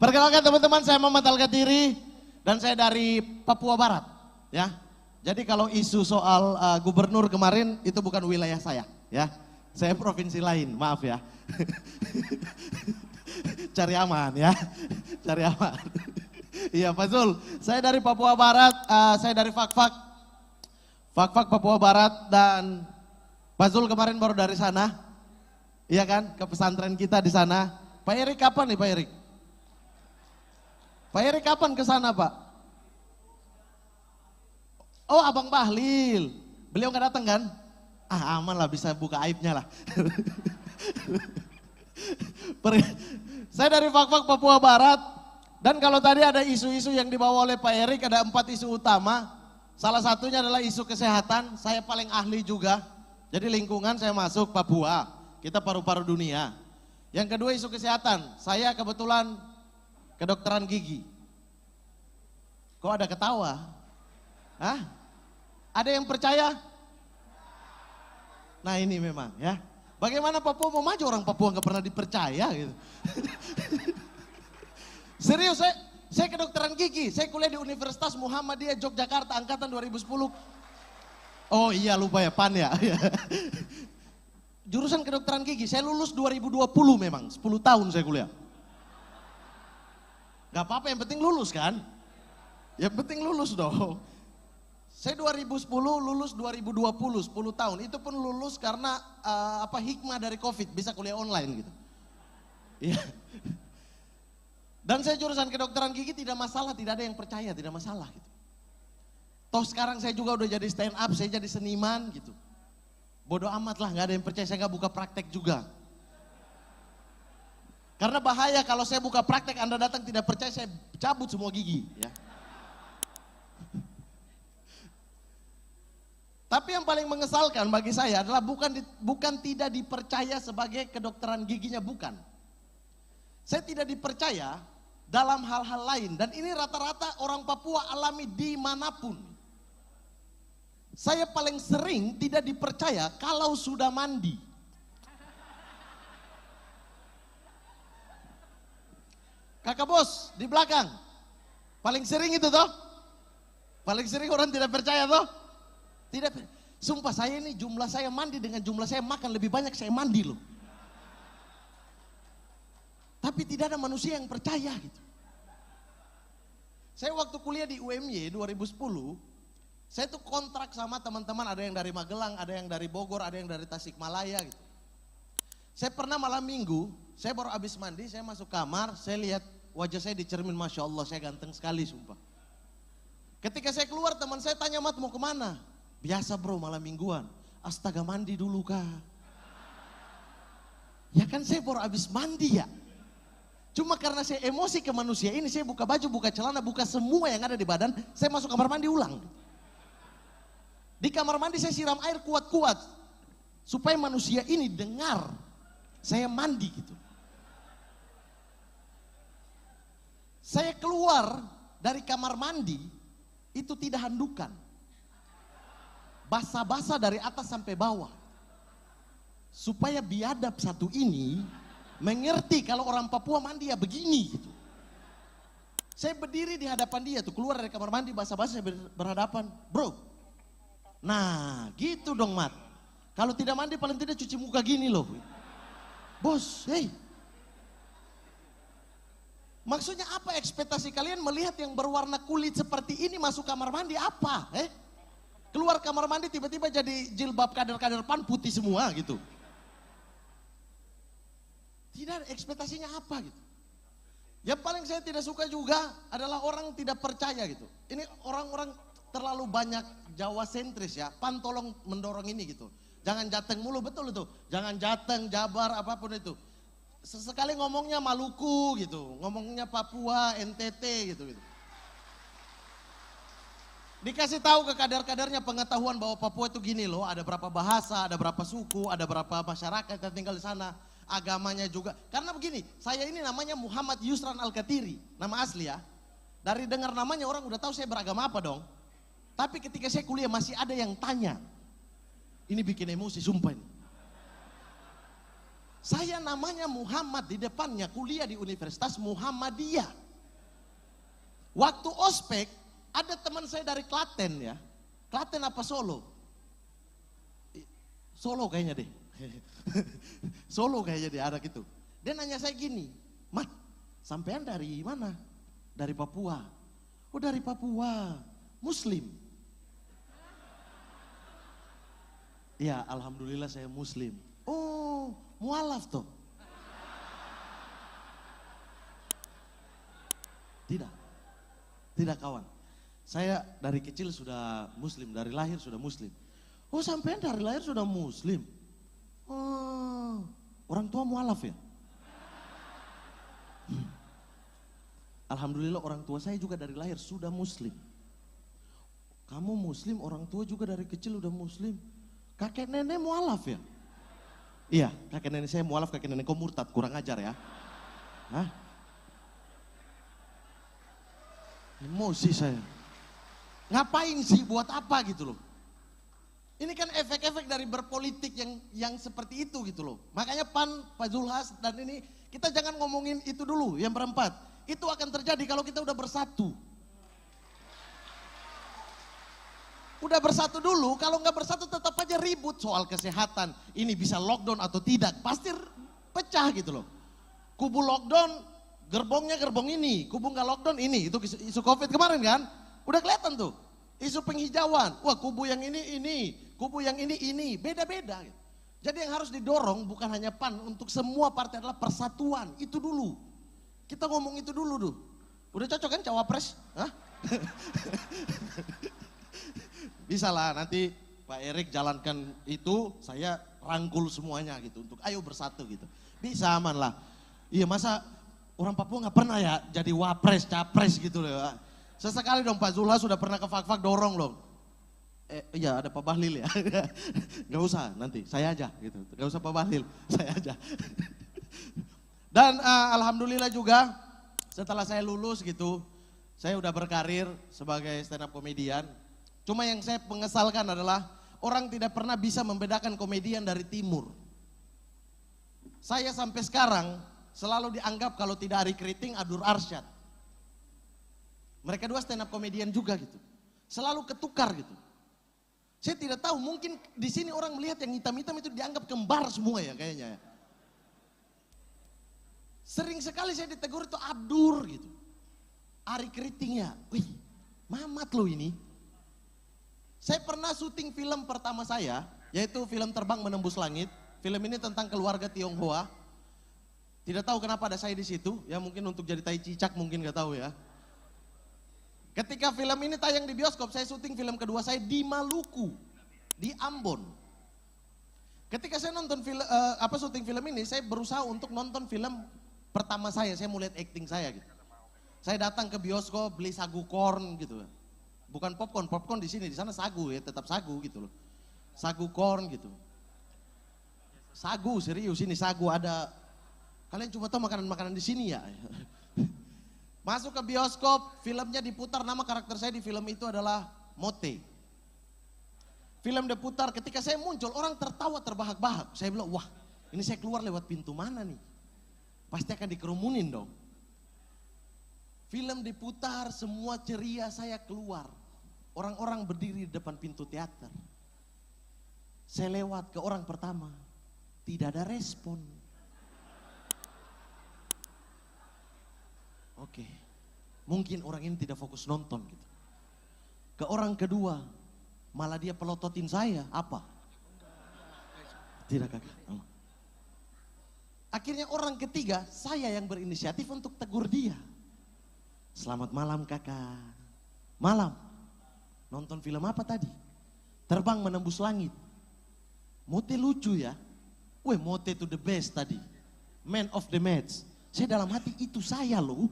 Perkenalkan teman-teman, saya Muhammad Al-Gatiri dan saya dari Papua Barat. Ya, jadi kalau isu soal gubernur kemarin itu bukan wilayah saya. Ya, saya provinsi lain, maaf ya. Cari aman ya, cari aman. Iya Pak Zul, saya dari Papua Barat, saya dari Fakfak Papua Barat dan Pak Zul kemarin baru dari sana. Iya kan, ke pesantren kita di sana. Pak Erik kapan nih Pak Erik? Pak Erik kapan ke sana Pak? Oh Abang Bahlil, beliau nggak datang kan? Ah aman lah, bisa buka aibnya lah. Saya dari Fakfak Papua Barat dan kalau tadi ada isu-isu yang dibawa oleh Pak Erik, ada 4 isu utama. Salah satunya adalah isu kesehatan, saya paling ahli juga. Jadi lingkungan saya masuk Papua, kita paru-paru dunia. Yang kedua isu kesehatan, saya kebetulan kedokteran gigi. Kok ada ketawa? Hah? Ada yang percaya? Nah ini memang ya. Bagaimana Papua mau maju, orang Papua nggak pernah dipercaya gitu. Serius, saya kedokteran gigi, saya kuliah di Universitas Muhammadiyah Yogyakarta angkatan 2010. Oh iya lupa ya, PAN ya. Jurusan kedokteran gigi, saya lulus 2020 memang, 10 tahun saya kuliah. Gak apa-apa, yang penting lulus kan? Yang penting lulus dong. Saya 2010 lulus 2020, 10 tahun. Itu pun lulus karena hikmah dari Covid, bisa kuliah online gitu. Iya. Dan saya jurusan kedokteran gigi tidak masalah, tidak ada yang percaya, tidak masalah gitu. Toh sekarang saya juga udah jadi stand up, saya jadi seniman gitu. Bodoh amat lah, gak ada yang percaya, saya gak buka praktek juga. Karena bahaya kalau saya buka praktek, Anda datang tidak percaya, saya cabut semua gigi. Ya. Tapi yang paling mengesalkan bagi saya adalah bukan tidak dipercaya sebagai kedokteran giginya, bukan. Saya tidak dipercaya dalam hal-hal lain dan ini rata-rata orang Papua alami dimanapun. Saya paling sering tidak dipercaya kalau sudah mandi. Kakak bos di belakang, paling sering itu toh, paling sering orang tidak percaya toh, tidak. Sumpah saya ini jumlah saya mandi dengan jumlah saya makan lebih banyak saya mandi loh. Tapi tidak ada manusia yang percaya gitu. Saya waktu kuliah di UMY 2010, saya tuh kontrak sama teman-teman, ada yang dari Magelang, ada yang dari Bogor, ada yang dari Tasikmalaya gitu. Saya pernah malam minggu, saya baru habis mandi, saya masuk kamar, saya lihat wajah saya di cermin, Masya Allah saya ganteng sekali sumpah. Ketika saya keluar teman saya tanya, Mat mau kemana? Biasa bro malam mingguan, astaga mandi dulu kah? Ya kan saya baru habis mandi ya. Cuma karena saya emosi ke manusia ini, saya buka baju, buka celana, buka semua yang ada di badan, saya masuk kamar mandi ulang. Di kamar mandi saya siram air kuat-kuat, supaya manusia ini dengar saya mandi gitu. Saya keluar dari kamar mandi, itu tidak handukan. Basah-basah dari atas sampai bawah. Supaya biadab satu ini mengerti kalau orang Papua mandi ya begini gitu. Saya berdiri di hadapan dia tuh, keluar dari kamar mandi basah-basah saya berhadapan. Bro, nah gitu dong Mat. Kalau tidak mandi paling tidak cuci muka gini loh. Bos, hei. Maksudnya apa ekspektasi kalian melihat yang berwarna kulit seperti ini masuk kamar mandi apa? Keluar kamar mandi tiba-tiba jadi jilbab kader-kader PAN putih semua gitu. Tidak, ekspektasinya apa gitu. Yang paling saya tidak suka juga adalah orang tidak percaya gitu. Ini orang-orang terlalu banyak Jawa sentris ya. PAN tolong mendorong ini gitu. Jangan Jateng mulu, betul itu. Jangan Jateng, Jabar, apapun itu. Sesekali ngomongnya Maluku gitu, ngomongnya Papua, NTT gitu. Dikasih tahu ke kader-kadernya pengetahuan bahwa Papua itu gini loh, ada berapa bahasa, ada berapa suku, ada berapa masyarakat yang tinggal di sana, agamanya juga. Karena begini, saya ini namanya Muhammad Yusran Al-Gatiri, nama asli ya. Dari dengar namanya orang udah tahu saya beragama apa dong. Tapi ketika saya kuliah masih ada yang tanya. Ini bikin emosi sumpah ini. Saya namanya Muhammad, di depannya kuliah di Universitas Muhammadiyah. Waktu ospek, ada teman saya dari Klaten ya. Klaten apa Solo? Solo kayaknya deh. Solo kayaknya deh, ada gitu. Dia nanya saya gini, Mat, sampean dari mana? Dari Papua. Oh dari Papua, Muslim. Ya alhamdulillah saya Muslim. Oh mualaf toh? Tidak, tidak kawan. Saya dari kecil sudah Muslim, dari lahir sudah Muslim. Oh sampean dari lahir sudah Muslim? Oh orang tua mualaf ya? Alhamdulillah orang tua saya juga dari lahir sudah Muslim. Kamu Muslim, orang tua juga dari kecil udah Muslim. Kakek nenek mualaf ya? Iya, kakek nenek saya mualaf, kakek nenek kau murtad, kurang ajar ya. Hah? Emosi saya. Ngapain sih, buat apa gitu loh. Ini kan efek-efek dari berpolitik yang seperti itu gitu loh. Makanya PAN, Pak Zulhas dan ini, kita jangan ngomongin itu dulu, yang berempat. Itu akan terjadi kalau kita udah bersatu. Udah bersatu dulu, kalau nggak bersatu tetap aja ribut soal kesehatan. Ini bisa lockdown atau tidak, pasti pecah gitu loh. Kubu lockdown, gerbongnya gerbong ini, kubu nggak lockdown ini. Itu isu COVID kemarin kan, udah kelihatan tuh. Isu penghijauan, wah kubu yang ini, kubu yang ini, beda-beda. Jadi yang harus didorong bukan hanya PAN, untuk semua partai adalah persatuan, itu dulu. Kita ngomong itu dulu tuh. Udah cocok kan cawapres? Hah? Bisa lah nanti Pak Erik jalankan itu, saya rangkul semuanya gitu untuk ayo bersatu gitu. Bisa aman lah. Iya masa orang Papua nggak pernah ya jadi wapres, capres gitu loh ya. Sesekali dong Pak Zulhas sudah pernah ke Fak-Fak dorong loh. Iya ada Pak Bahlil ya. Gak usah nanti, saya aja gitu. Gak usah Pak Bahlil, saya aja. Dan alhamdulillah juga setelah saya lulus gitu, saya udah berkarir sebagai stand up komedian. Cuma yang saya mengesalkan adalah orang tidak pernah bisa membedakan komedian dari timur. Saya sampai sekarang selalu dianggap kalau tidak Ari Kriting, Adur Arsyad. Mereka dua stand up komedian juga gitu. Selalu ketukar gitu. Saya tidak tahu, mungkin di sini orang melihat yang hitam-hitam itu dianggap kembar semua ya kayaknya ya. Sering sekali saya ditegur itu Abdur gitu. Ari Kriting ya, wih Mamat lo ini. Saya pernah syuting film pertama saya, yaitu film Terbang Menembus Langit. Film ini tentang keluarga Tionghoa. Tidak tahu kenapa ada saya di situ, ya mungkin untuk jadi tai cicak mungkin gak tahu ya. Ketika film ini tayang di bioskop, saya syuting film kedua saya di Maluku, di Ambon. Ketika saya nonton syuting film ini, saya berusaha untuk nonton film pertama saya mau lihat acting saya gitu. Saya datang ke bioskop beli sagu korn gitu. Bukan popcorn di sini, di sana sagu ya, tetap sagu gitu loh. Sagu korn gitu. Sagu serius ini sagu ada. Kalian cuma tahu makanan-makanan di sini ya. Masuk ke bioskop, filmnya diputar, nama karakter saya di film itu adalah Mote. Film diputar, ketika saya muncul orang tertawa terbahak-bahak. Saya bilang, wah ini saya keluar lewat pintu mana nih? Pasti akan dikerumunin dong. Film diputar, semua ceria, saya keluar. Orang-orang berdiri di depan pintu teater. Saya lewat ke orang pertama, tidak ada respon. Oke, mungkin orang ini tidak fokus nonton gitu. Ke orang kedua, malah dia pelototin saya, apa? Tidak kakak. Oh. Akhirnya orang ketiga, saya yang berinisiatif untuk tegur dia. Selamat malam kakak. Malam. Nonton film apa tadi? Terbang Menembus Langit. Mote lucu ya. Weh Mote itu the best tadi. Man of the match. Saya dalam hati itu saya loh.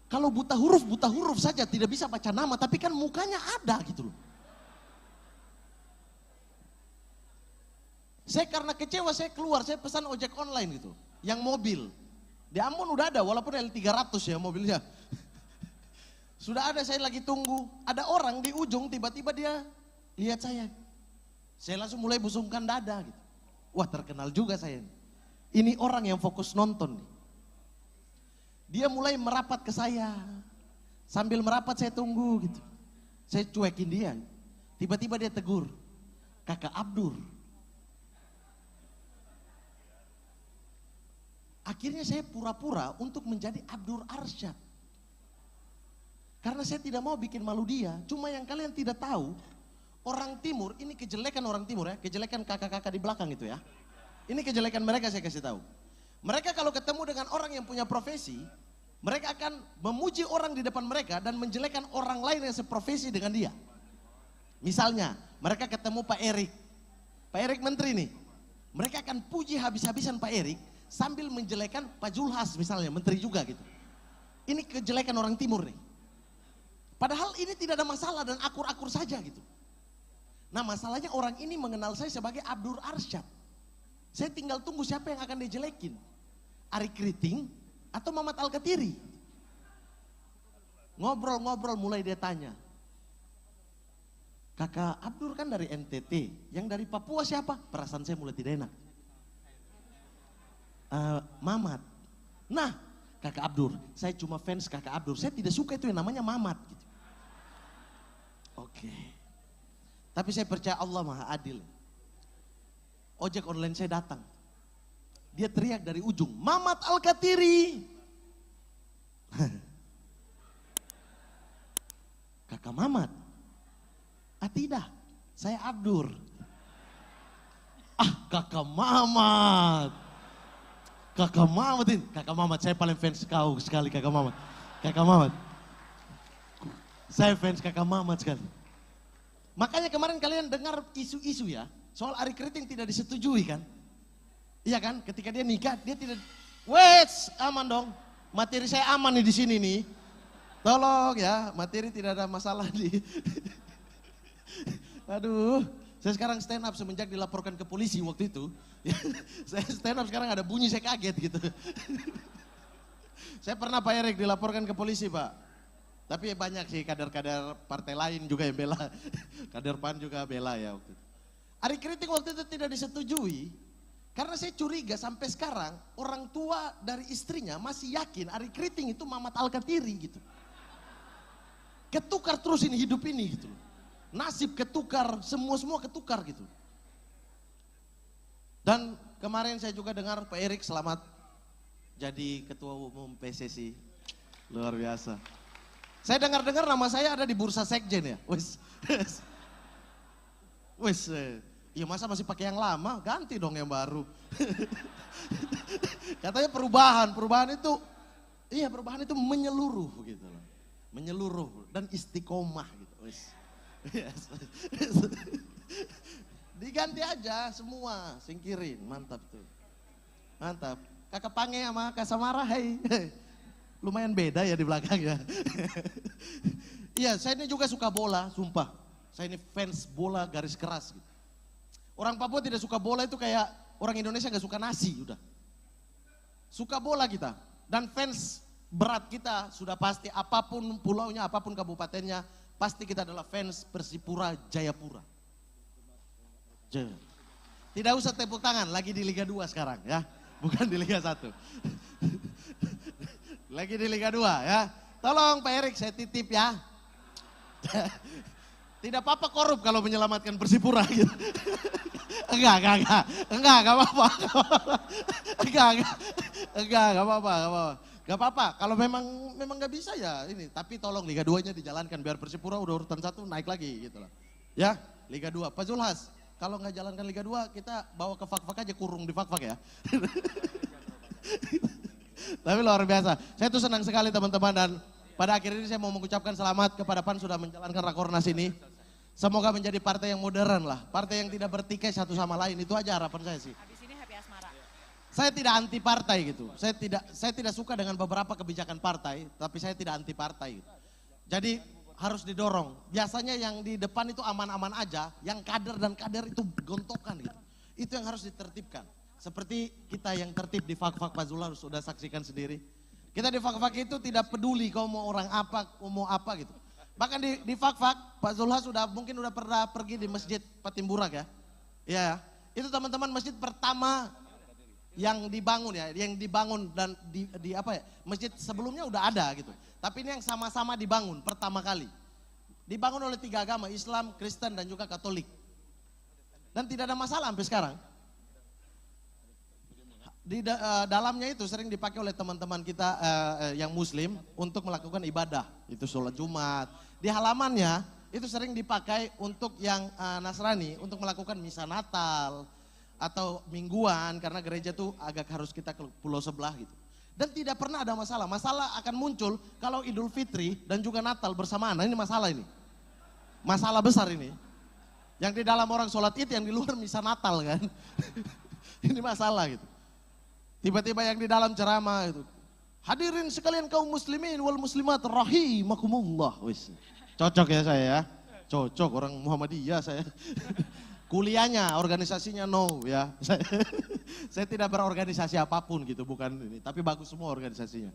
Kalau buta huruf saja tidak bisa baca nama. Tapi kan mukanya ada gitu loh. Saya karena kecewa saya keluar. Saya pesan ojek online gitu. Yang mobil. Di Ambon udah ada walaupun L300 ya mobilnya. Sudah ada, saya lagi tunggu. Ada orang di ujung tiba-tiba dia lihat saya. Saya langsung mulai busungkan dada gitu. Wah terkenal juga saya. Ini orang yang fokus nonton. Dia mulai merapat ke saya. Sambil merapat saya tunggu gitu. Saya cuekin dia. Tiba-tiba dia tegur. Kakak Abdur. Akhirnya saya pura-pura untuk menjadi Abdur Arsyad. Karena saya tidak mau bikin malu dia. Cuma yang kalian tidak tahu, orang timur, ini kejelekan orang timur ya. Kejelekan kakak-kakak di belakang itu ya. Ini kejelekan mereka saya kasih tahu. Mereka kalau ketemu dengan orang yang punya profesi, mereka akan memuji orang di depan mereka dan menjelekan orang lain yang seprofesi dengan dia. Misalnya, mereka ketemu Pak Erik. Pak Erik menteri nih. Mereka akan puji habis-habisan Pak Erik sambil menjelekan Pak Zulhas misalnya, menteri juga gitu. Ini kejelekan orang timur nih. Padahal ini tidak ada masalah dan akur-akur saja gitu. Nah masalahnya orang ini mengenal saya sebagai Abdur Arsyad. Saya tinggal tunggu siapa yang akan dijelekin. Ari Kriting atau Mamat Alkatiri. Ngobrol-ngobrol mulai dia tanya. Kakak Abdur kan dari NTT, yang dari Papua siapa? Perasaan saya mulai tidak enak. Mamat. Nah, kakak Abdur, saya cuma fans kakak Abdur. Saya tidak suka itu yang namanya Mamat. Gitu. Oke. Tapi saya percaya Allah Maha Adil. Ojek online saya datang. Dia teriak dari ujung, Mamat Alkatiri. Kakak Mamat. Tidak, saya Abdur. Kakak Mamat. Kakak Mamat, saya paling fans kau sekali Kakak Mamat. Kakak Mamat. Saya fans Kakak Mamat sekali. Makanya kemarin kalian dengar isu-isu ya, soal Ari Kriting tidak disetujui kan? Iya kan? Ketika dia nikah, dia tidak, wes aman dong, materi saya aman nih di sini nih. Tolong ya, materi tidak ada masalah nih. Aduh. Saya sekarang stand up semenjak dilaporkan ke polisi waktu itu. Saya stand up sekarang ada bunyi saya kaget gitu. Saya pernah Pak Erik dilaporkan ke polisi Pak. Tapi banyak sih kader-kader partai lain juga yang bela. Kader PAN juga bela ya waktu itu. Ari Kriting waktu itu tidak disetujui. Karena saya curiga sampai sekarang orang tua dari istrinya masih yakin Ari Kriting itu Mamat Alkatiri gitu. Ketukar terus ini hidup ini gitu. Nasib ketukar, semua ketukar gitu. Dan kemarin saya juga dengar Pak Erik selamat jadi ketua umum PSSI. Luar biasa. Saya dengar-dengar nama saya ada di bursa sekjen ya. Iya masa masih pakai yang lama, ganti dong yang baru. Katanya perubahan itu, iya perubahan itu menyeluruh gitu loh. Menyeluruh dan istiqomah gitu. Yes. Diganti aja semua, singkirin, mantap tuh. Mantap. Kakak Pange sama Kak Samara, hai. Lumayan beda ya di belakang ya. Iya, saya ini juga suka bola, sumpah. Saya ini fans bola garis keras gitu. Orang Papua tidak suka bola itu kayak orang Indonesia gak suka nasi, udah. Suka bola kita. Dan fans berat kita sudah pasti apapun pulaunya, apapun kabupatennya, pasti kita adalah fans Persipura Jayapura. Tidak usah tepuk tangan, lagi di Liga 2 sekarang ya. Bukan di Liga 1. Lagi di Liga 2 ya. Tolong Pak Erik saya titip ya. Tidak apa-apa korup kalau menyelamatkan Persipura gitu. Enggak apa-apa. Enggak apa-apa. Gak apa-apa, kalau memang gak bisa ya ini. Tapi tolong Liga 2-nya dijalankan biar Persipura udah urutan 1 naik lagi gitu lah. Ya, Liga 2. Pak Zulhas, kalau gak jalankan Liga 2 kita bawa ke fak-fak aja, kurung di fak-fak ya. Tapi luar biasa. Saya tuh senang sekali teman-teman dan pada akhir ini saya mau mengucapkan selamat kepada PAN sudah menjalankan Rakornas ini. Semoga menjadi partai yang modern lah. Partai yang tidak bertikai satu sama lain, itu aja harapan saya sih. Saya tidak anti partai gitu. Saya tidak suka dengan beberapa kebijakan partai, tapi saya tidak anti partai. Gitu. Jadi harus didorong. Biasanya yang di depan itu aman-aman aja, yang kader dan kader itu gontokan gitu. Itu yang harus ditertibkan. Seperti kita yang tertib di fak-fak Pak Zulhas sudah saksikan sendiri. Kita di fak-fak itu tidak peduli kau mau orang apa, kau mau apa gitu. Bahkan di fak-fak Pak Zulhas mungkin udah pernah pergi di Masjid Patimburak ya. Iya, Itu teman-teman masjid pertama yang dibangun ya, yang dibangun dan di apa ya, masjid sebelumnya udah ada gitu. Tapi ini yang sama-sama dibangun pertama kali. Dibangun oleh 3 agama, Islam, Kristen dan juga Katolik. Dan tidak ada masalah sampai sekarang. Di dalamnya itu sering dipakai oleh teman-teman kita yang muslim untuk melakukan ibadah. Itu sholat Jumat. Di halamannya itu sering dipakai untuk yang Nasrani untuk melakukan misa Natal atau mingguan karena gereja tuh agak harus kita ke pulau sebelah gitu. Dan tidak pernah ada masalah. Masalah akan muncul kalau Idul Fitri dan juga Natal bersamaan. Nah, ini masalah ini. Masalah besar ini. Yang di dalam orang sholat Id, yang di luar misa Natal kan. Ini masalah gitu. Tiba-tiba yang di dalam ceramah itu. Hadirin sekalian kaum muslimin wal muslimat rahimakumullah. Wis. Cocok ya saya ya. Cocok orang Muhammadiyah saya. Kuliahnya, organisasinya no ya. Saya tidak berorganisasi apapun gitu, bukan ini. Tapi bagus semua organisasinya.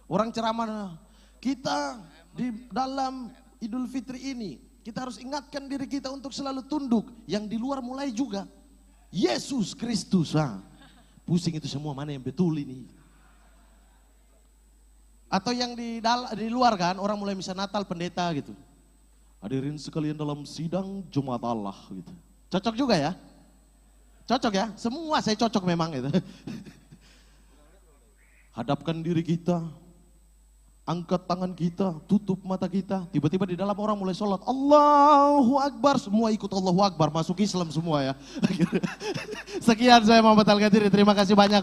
Orang ceramah, kita di dalam Idul Fitri ini, kita harus ingatkan diri kita untuk selalu tunduk. Yang di luar mulai juga. Yesus Kristus. Pusing itu semua, mana yang betul ini. Atau yang di luar kan, orang mulai misa Natal pendeta gitu. Hadirin sekalian dalam sidang Jumat Allah gitu. Cocok juga ya? Cocok ya? Semua saya cocok memang gitu. Hadapkan diri kita, angkat tangan kita, tutup mata kita. Tiba-tiba di dalam orang mulai sholat. Allahu Akbar, semua ikut Allahu Akbar, masuk Islam semua ya. Sekian saya Muhammad Al-Ghaziri, terima kasih banyak.